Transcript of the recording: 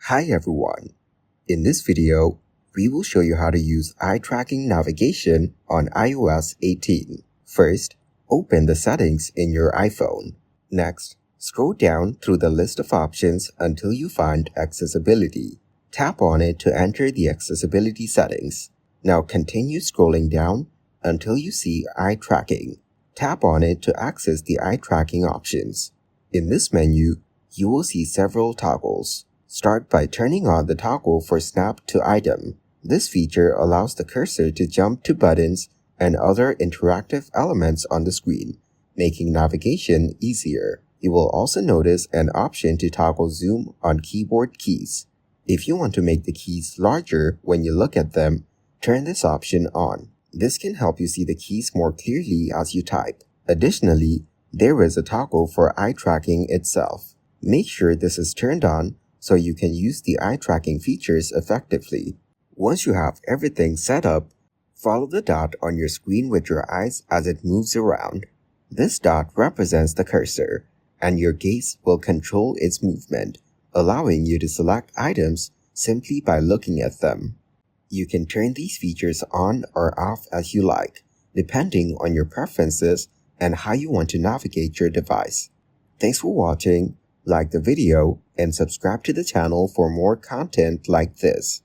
Hi everyone. In this video, we will show you how to use eye tracking navigation on iOS 18. First, open the settings in your iPhone. Next, scroll down through the list of options until you find accessibility. Tap on it to enter the accessibility settings. Now continue scrolling down until you see eye tracking. Tap on it to access the eye tracking options. In this menu, you will see several toggles. Start by turning on the toggle for Snap to Item. This feature allows the cursor to jump to buttons and other interactive elements on the screen, making navigation easier. You will also notice an option to toggle zoom on keyboard keys. If you want to make the keys larger when you look at them, turn this option on. This can help you see the keys more clearly as you type. Additionally, there is a toggle for eye tracking itself. Make sure this is turned on so you can use the eye tracking features effectively. Once you have everything set up, follow the dot on your screen with your eyes as it moves around. This dot represents the cursor, and your gaze will control its movement, allowing you to select items simply by looking at them. You can turn these features on or off as you like, depending on your preferences and how you want to navigate your device. Thanks for watching. Like the video and subscribe to the channel for more content like this.